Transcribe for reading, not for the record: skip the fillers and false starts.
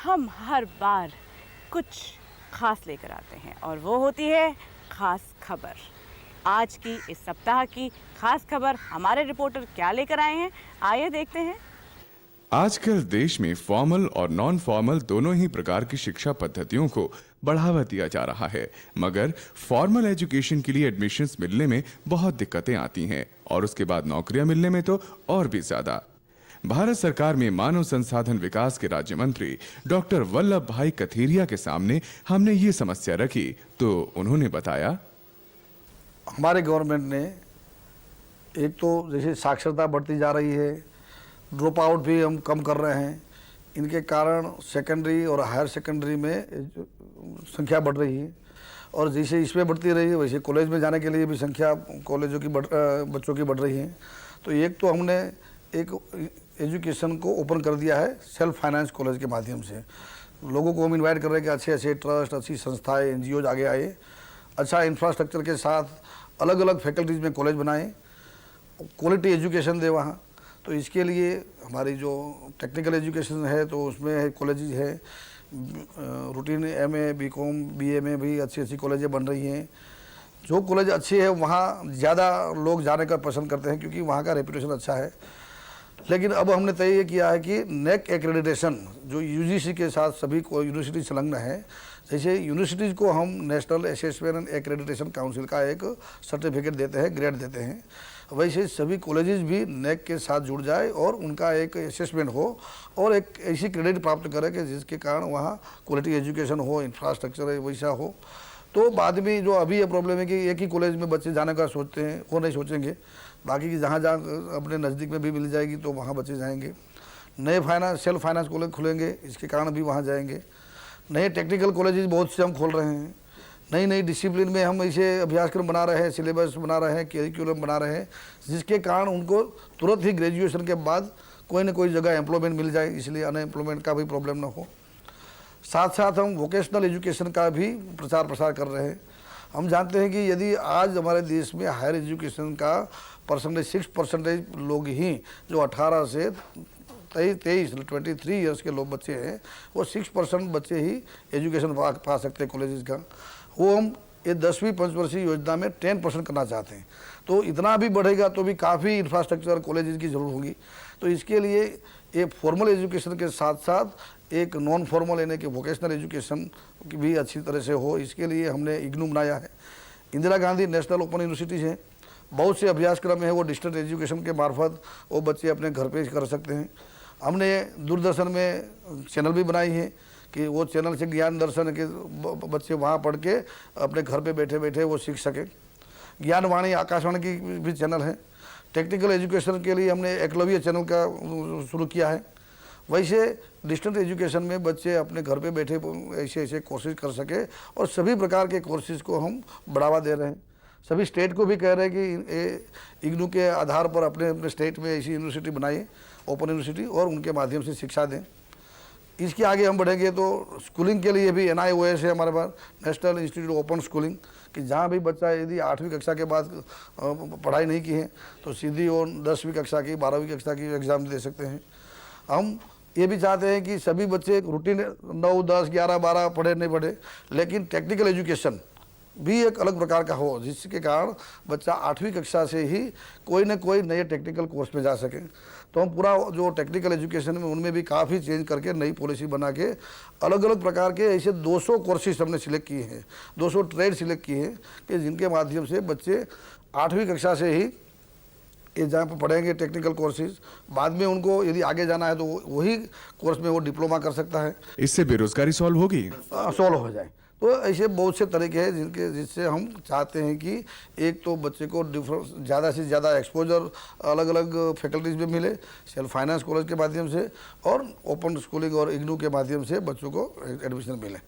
हम हर बार कुछ खास लेकर आते हैं और वो होती है खास खबर। आज की इस सप्ताह की खास खबर हमारे रिपोर्टर क्या लेकर आए हैं, आइए देखते हैं। आजकल देश में फॉर्मल और नॉन फॉर्मल दोनों ही प्रकार की शिक्षा पद्धतियों को बढ़ावा दिया जा रहा है, मगर फॉर्मल एजुकेशन के लिए एडमिशन्स मिलने में बहुत दिक्कतें आती हैं और उसके बाद नौकरियां मिलने में तो और भी ज्यादा। भारत सरकार में मानव संसाधन विकास के राज्य मंत्री डॉक्टर वल्लभ भाई कथीरिया के सामने हमने ये समस्या रखी तो उन्होंने बताया, हमारे गवर्नमेंट ने एक तो जैसे साक्षरता बढ़ती जा रही है, ड्रॉप आउट भी हम कम कर रहे हैं, इनके कारण सेकेंडरी और हायर सेकेंडरी में संख्या बढ़ रही है और जैसे इसमें बढ़ती रही है वैसे कॉलेज में जाने के लिए भी संख्या कॉलेजों की बच्चों की बढ़ रही है। तो एक तो हमने एक एजुकेशन को ओपन कर दिया है सेल्फ फाइनेंस कॉलेज के माध्यम से। लोगों को हम इनवाइट कर रहे हैं कि अच्छे अच्छे ट्रस्ट, अच्छी संस्थाएं, एनजीओ आगे आए, अच्छा इंफ्रास्ट्रक्चर के साथ अलग अलग फैकल्टीज़ में कॉलेज बनाएं, क्वालिटी एजुकेशन दे वहाँ। तो इसके लिए हमारी जो टेक्निकल एजुकेशन है तो उसमें कॉलेजेस है, रूटीन एमए, बीकॉम, बीए में भी अच्छी अच्छी कॉलेजें बन रही हैं। जो कॉलेज अच्छी है वहाँ ज़्यादा लोग जाने का पसंद करते हैं क्योंकि वहाँ का रेपुटेशन अच्छा है। लेकिन अब हमने तय किया है कि नेक एक्रेडिटेशन जो यूजीसी के साथ सभी को यूनिवर्सिटी संलग्न है, जैसे यूनिवर्सिटीज़ को हम national assessment and accreditation council का एक सर्टिफिकेट देते हैं, ग्रेड देते हैं, वैसे सभी कॉलेजेस भी नेक के साथ जुड़ जाए और उनका एक असेसमेंट हो और एक ऐसी क्रेडिट प्राप्त करें कि जिसके कारण वहाँ क्वालिटी एजुकेशन हो, इंफ्रास्ट्रक्चर वैसा हो। तो बाद में जो अभी ये प्रॉब्लम है कि एक ही कॉलेज में बच्चे जाने का सोचते हैं, वो नहीं सोचेंगे, बाकी की जहाँ जहाँ अपने नज़दीक में भी मिल जाएगी तो वहाँ बच्चे जाएंगे। नए सेल्फ फाइनेंस कॉलेज खुलेंगे, इसके कारण भी वहाँ जाएंगे। नए टेक्निकल कॉलेजेस बहुत से हम खोल रहे हैं, नई नई डिसिप्लिन में हम ऐसे अभ्यासक्रम बना रहे हैं, सिलेबस बना रहे हैं, करिकुलम बना रहे हैं, जिसके कारण उनको तुरंत ही ग्रेजुएशन के बाद कोई ना कोई जगह एम्प्लॉयमेंट मिल जाए, इसलिए अनएम्प्लॉयमेंट का भी प्रॉब्लम ना हो। साथ साथ हम वोकेशनल एजुकेशन का भी प्रचार प्रसार कर रहे हैं। हम जानते हैं कि यदि आज हमारे देश में हायर एजुकेशन का परसेंटेज 6% लोग ही जो 18 से 23 ईयर्स के लोग बच्चे हैं, वो 6% बच्चे ही एजुकेशन पा सकते हैं कॉलेजेस का। वो हम ये 10वीं पंचवर्षीय योजना में 10% करना चाहते हैं। तो इतना भी बढ़ेगा तो भी काफ़ी इंफ्रास्ट्रक्चर कॉलेजेस की ज़रूरत होगी। तो इसके लिए ये फॉर्मल एजुकेशन के साथ साथ एक नॉन फॉर्मल यानी कि वोकेशनल एजुकेशन भी अच्छी तरह से हो, इसके लिए हमने इग्नू बनाया है। Indira Gandhi national open universities हैं, बहुत से अभ्यासक्रम है वो डिस्टेंस एजुकेशन के मार्फत वो बच्चे अपने घर पे कर सकते हैं। हमने दूरदर्शन में चैनल भी बनाई है कि वो चैनल से ज्ञान दर्शन के बच्चे वहाँ पढ़ के अपने घर पे बैठे बैठे वो सीख सकें। ज्ञानवाणी आकाशवाणी की भी चैनल है। टेक्निकल एजुकेशन के लिए हमने एकलव्य चैनल का शुरू किया है। वैसे डिस्टेंस एजुकेशन में बच्चे अपने घर पे बैठे ऐसे ऐसे कोर्सेज कर सके और सभी प्रकार के कोर्सेज को हम बढ़ावा दे रहे हैं। सभी स्टेट को भी कह रहे हैं कि इग्नू के आधार पर अपने अपने स्टेट में ऐसी यूनिवर्सिटी बनाइए, ओपन यूनिवर्सिटी, और उनके माध्यम से शिक्षा दें। इसके आगे हम बढ़ेंगे तो स्कूलिंग के लिए भी NIOS है हमारे पास, नेशनल इंस्टीट्यूट ओपन स्कूलिंग, कि जहाँ भी बच्चा यदि 8वीं कक्षा के बाद पढ़ाई नहीं की है तो सीधी और 10वीं कक्षा की, 12वीं कक्षा की एग्ज़ाम दे सकते हैं। हम ये भी चाहते हैं कि सभी बच्चे रूटीन 9, 10, 11, 12 पढ़े नहीं पढ़े, लेकिन टेक्निकल एजुकेशन भी एक अलग प्रकार का हो, जिसके कारण बच्चा 8वीं कक्षा से ही कोई ना कोई नए टेक्निकल कोर्स में जा सके। तो हम पूरा जो टेक्निकल एजुकेशन में उनमें भी काफ़ी चेंज करके नई पॉलिसी बना के अलग अलग प्रकार के ऐसे 200 कोर्सेज हमने सिलेक्ट किए हैं, 200 ट्रेड सिलेक्ट किए हैं कि जिनके माध्यम से बच्चे 8वीं कक्षा से ही ये जहाँ पर पढ़ेंगे टेक्निकल कोर्सेज, बाद में उनको यदि आगे जाना है तो वही कोर्स में वो डिप्लोमा कर सकता है। इससे बेरोजगारी सॉल्व होगी, सॉल्व हो जाए। तो ऐसे बहुत से तरीके हैं जिससे हम चाहते हैं कि एक तो बच्चे को ज़्यादा से ज़्यादा एक्सपोजर अलग अलग फैकल्टीज़ में मिले, सेल्फ फाइनेंस कॉलेज के माध्यम से और ओपन स्कूलिंग और इग्नू के माध्यम से बच्चों को एडमिशन मिले।